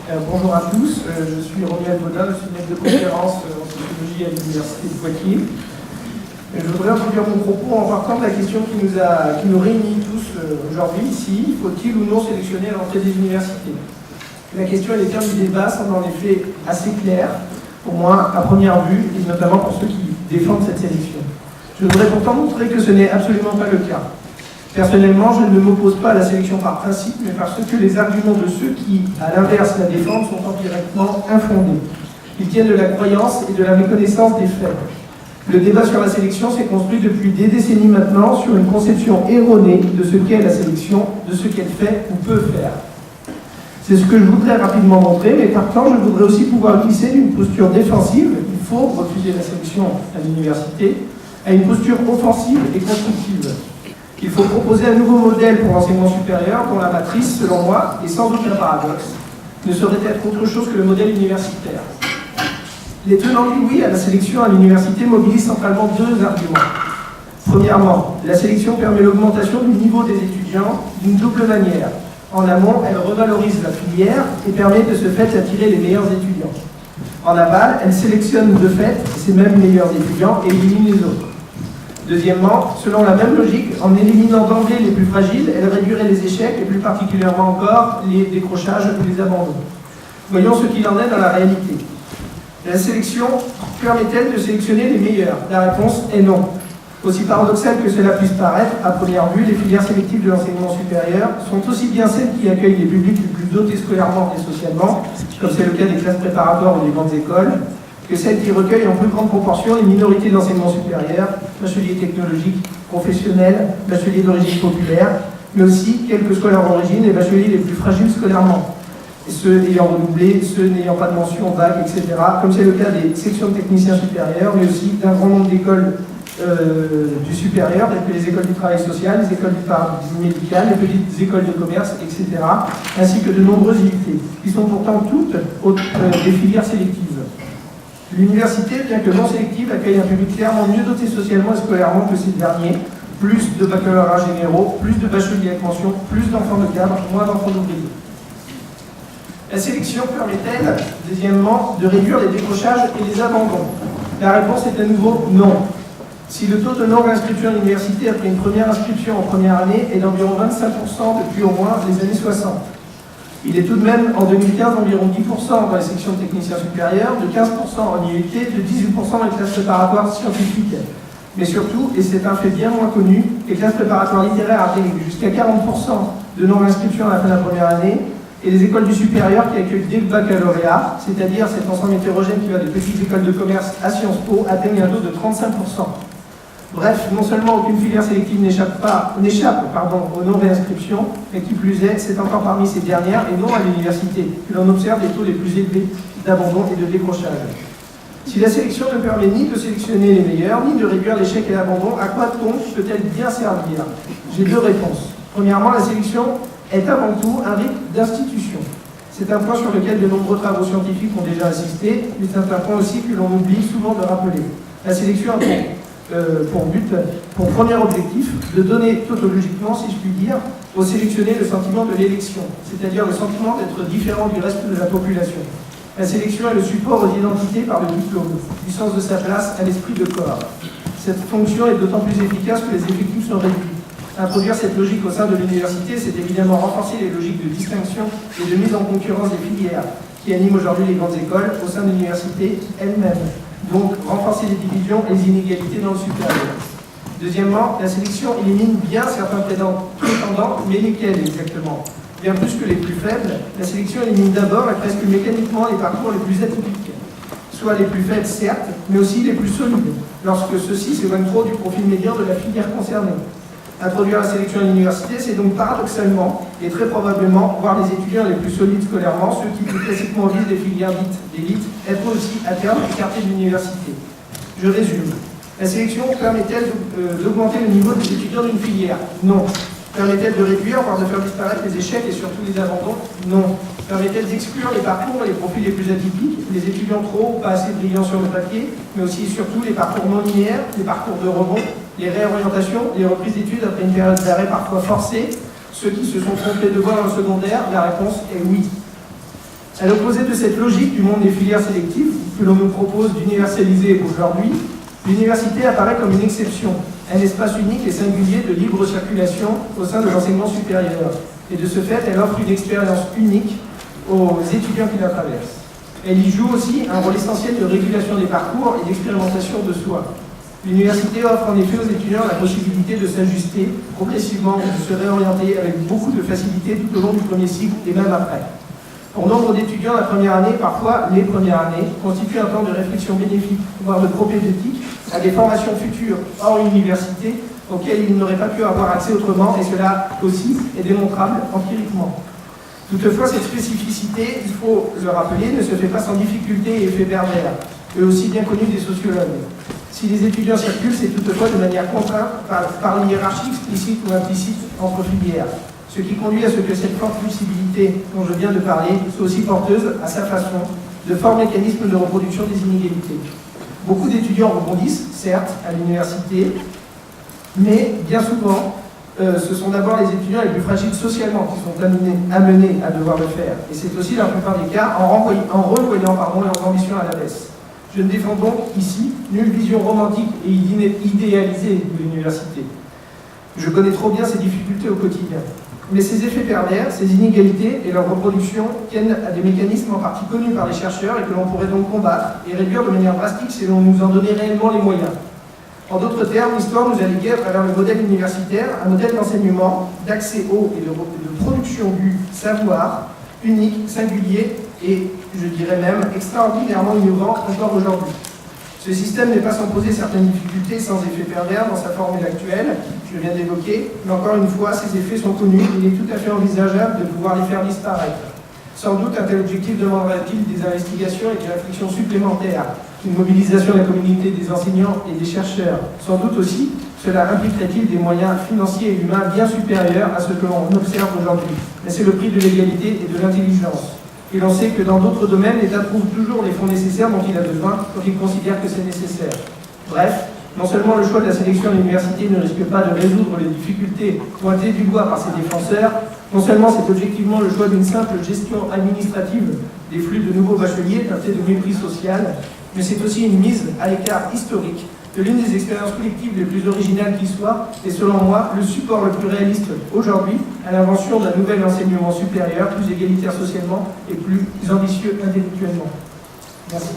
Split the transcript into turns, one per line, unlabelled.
Bonjour à tous, je suis Romuald Baudin, je suis maître de conférence en psychologie à l'Université de Poitiers. Je voudrais introduire mon propos en partant de la question qui nous réunit tous aujourd'hui ici. Faut-il ou non sélectionner à l'entrée des universités? La question et les termes du débat sont en effet assez clairs, pour moi, à première vue, et notamment pour ceux qui défendent cette sélection. Je voudrais pourtant montrer que ce n'est absolument pas le cas. Personnellement, je ne m'oppose pas à la sélection par principe, mais parce que les arguments de ceux qui, à l'inverse, la défendent sont empiriquement infondés. Ils tiennent de la croyance et de la méconnaissance des faits. Le débat sur la sélection s'est construit depuis des décennies maintenant sur une conception erronée de ce qu'est la sélection, de ce qu'elle fait ou peut faire. C'est ce que je voudrais rapidement montrer, mais partant, je voudrais aussi pouvoir glisser d'une posture défensive, il faut refuser la sélection à l'université, à une posture offensive et constructive. Il faut proposer un nouveau modèle pour l'enseignement supérieur dont la matrice, selon moi, et sans aucun paradoxe, ne saurait être autre chose que le modèle universitaire. Les tenants du oui à la sélection à l'université mobilisent centralement deux arguments. Premièrement, la sélection permet l'augmentation du niveau des étudiants d'une double manière. En amont, elle revalorise la filière et permet de ce fait d'attirer les meilleurs étudiants. En aval, elle sélectionne de fait ces mêmes meilleurs étudiants et élimine les autres. Deuxièmement, selon la même logique, en éliminant d'emblée les plus fragiles, elle réduirait les échecs et plus particulièrement encore les décrochages ou les abandons. Voyons ce qu'il en est dans la réalité. La sélection permet-elle de sélectionner les meilleurs? La réponse est non. Aussi paradoxal que cela puisse paraître, à première vue, les filières sélectives de l'enseignement supérieur sont aussi bien celles qui accueillent les publics les plus dotés scolairement et socialement, comme c'est le cas des classes préparatoires ou des grandes écoles, que celles qui recueillent en plus grande proportion les minorités de l'enseignement supérieur, bacheliers technologiques, professionnels, bacheliers d'origine populaire, mais aussi, quelle que soit leur origine, les bacheliers les plus fragiles scolairement, et ceux ayant redoublé, ceux n'ayant pas de mention, bac, etc., comme c'est le cas des sections de techniciens supérieurs, mais aussi d'un grand nombre d'écoles du supérieur, telles que les écoles du travail social, les écoles du paramédical, les petites écoles de commerce, etc., ainsi que de nombreuses IUT, qui sont pourtant toutes des filières sélectives. L'université, bien que non sélective, accueille un public clairement mieux doté socialement et scolairement que ces derniers, plus de baccalauréats généraux, plus de bacheliers avec mention, plus d'enfants de cadre, moins d'enfants d'ouvriers. La sélection permet-elle, deuxièmement, de réduire les décrochages et les abandons? La réponse est à nouveau non. Si le taux de non-réinscription à l'université après une première inscription en première année est d'environ 25% depuis au moins les années 60, il est tout de même en 2015 d'environ 10% dans les sections de techniciens supérieurs, de 15% en IUT, de 18% dans les classes préparatoires scientifiques. Mais surtout, et c'est un fait bien moins connu, les classes préparatoires littéraires atteignent jusqu'à 40% de non-inscription à la fin de la première année, et les écoles du supérieur qui accueillent dès le baccalauréat, c'est-à-dire cet ensemble hétérogène qui va des petites écoles de commerce à Sciences Po, atteignent un taux de 35%. Bref, non seulement aucune filière sélective n'échappe aux non-réinscriptions, mais qui plus est, c'est encore parmi ces dernières, et non à l'université, que l'on observe les taux les plus élevés d'abandon et de décrochage. Si la sélection ne permet ni de sélectionner les meilleurs, ni de réduire l'échec et l'abandon, à quoi donc peut-elle bien servir? J'ai deux réponses. Premièrement, la sélection est avant tout un rite d'institution. C'est un point sur lequel de nombreux travaux scientifiques ont déjà insisté, mais c'est un point aussi que l'on oublie souvent de rappeler. La sélection a pour premier objectif de donner tautologiquement, si je puis dire, aux sélectionnés le sentiment de l'élection, c'est-à-dire le sentiment d'être différent du reste de la population. La sélection est le support aux identités par le diplôme, du sens de sa place à l'esprit de corps. Cette fonction est d'autant plus efficace que les effectifs sont réduits. Introduire cette logique au sein de l'université, c'est évidemment renforcer les logiques de distinction et de mise en concurrence des filières qui animent aujourd'hui les grandes écoles au sein de l'université elle-même. Donc, renforcer les divisions et les inégalités dans le supérieur. Deuxièmement, la sélection élimine bien certains prétendants, mais lesquels exactement? Bien plus que les plus faibles, la sélection élimine d'abord et presque mécaniquement les parcours les plus atypiques, soit les plus faibles certes, mais aussi les plus solides, lorsque ceux-ci s'éloignent trop du profil médian de la filière concernée. Introduire la sélection à l'université, c'est donc paradoxalement et très probablement voir les étudiants les plus solides scolairement, ceux qui plus classiquement visent des filières dites d'élite, être aussi à terme écartés de l'université. Je résume. La sélection permet-elle d'augmenter le niveau des étudiants d'une filière? Non. Permet-elle de réduire, voire de faire disparaître les échecs et surtout les abandons? Non. Permet-elle d'exclure les parcours et les profils les plus atypiques, les étudiants trop ou pas assez brillants sur le papier, mais aussi et surtout les parcours non linéaires, les parcours de rebond, les réorientations, les reprises d'études après une période d'arrêt parfois forcée, ceux qui se sont trompés de voie dans le secondaire? La réponse est oui. À l'opposé de cette logique du monde des filières sélectives, que l'on nous propose d'universaliser aujourd'hui, l'université apparaît comme une exception, un espace unique et singulier de libre circulation au sein de l'enseignement supérieur. Et de ce fait, elle offre une expérience unique aux étudiants qui la traversent. Elle y joue aussi un rôle essentiel de régulation des parcours et d'expérimentation de soi. L'université offre en effet aux étudiants la possibilité de s'ajuster progressivement et de se réorienter avec beaucoup de facilité tout au long du premier cycle et même après. Pour nombre d'étudiants, la première année, parfois les premières années, constitue un temps de réflexion bénéfique, voire de propédeutique, à des formations futures hors université auxquelles ils n'auraient pas pu avoir accès autrement, et cela aussi est démontrable empiriquement. Toutefois, cette spécificité, il faut le rappeler, ne se fait pas sans difficulté et effet pervers, eux aussi bien connus des sociologues. Si les étudiants circulent, c'est toutefois de manière contrainte par une hiérarchie explicite ou implicite entre filières, ce qui conduit à ce que cette forte flexibilité dont je viens de parler soit aussi porteuse, à sa façon, de forts mécanismes de reproduction des inégalités. Beaucoup d'étudiants rebondissent, certes, à l'université, mais bien souvent, ce sont d'abord les étudiants les plus fragiles socialement qui sont amenés à devoir le faire. Et c'est aussi, dans la plupart des cas, en revoyant leurs ambitions à la baisse. Je ne défends donc ici nulle vision romantique et idéalisée de l'université. Je connais trop bien ces difficultés au quotidien. Mais ces effets pervers, ces inégalités et leur reproduction tiennent à des mécanismes en partie connus par les chercheurs et que l'on pourrait donc combattre et réduire de manière drastique si l'on nous en donnait réellement les moyens. En d'autres termes, l'histoire nous a légué à travers le modèle universitaire un modèle d'enseignement, d'accès au et de production du savoir unique, singulier et, je dirais même, extraordinairement innovant encore aujourd'hui. Ce système n'est pas sans poser certaines difficultés, sans effet pervers dans sa formule actuelle, je viens d'évoquer, mais encore une fois, ces effets sont connus et il est tout à fait envisageable de pouvoir les faire disparaître. Sans doute, un tel objectif demanderait-il des investigations et des réflexions supplémentaires, une mobilisation de la communauté des enseignants et des chercheurs. Sans doute aussi, cela impliquerait-il des moyens financiers et humains bien supérieurs à ce que l'on observe aujourd'hui. Mais c'est le prix de l'égalité et de l'intelligence. Et l'on sait que dans d'autres domaines, l'État trouve toujours les fonds nécessaires dont il a besoin quand il considère que c'est nécessaire. Bref, non seulement le choix de la sélection à l'université ne risque pas de résoudre les difficultés pointées du doigt par ses défenseurs, non seulement c'est objectivement le choix d'une simple gestion administrative des flux de nouveaux bacheliers teintés de mépris social, mais c'est aussi une mise à l'écart historique de l'une des expériences collectives les plus originales qui soit, et selon moi, le support le plus réaliste aujourd'hui à l'invention d'un nouvel enseignement supérieur, plus égalitaire socialement et plus ambitieux intellectuellement. Merci.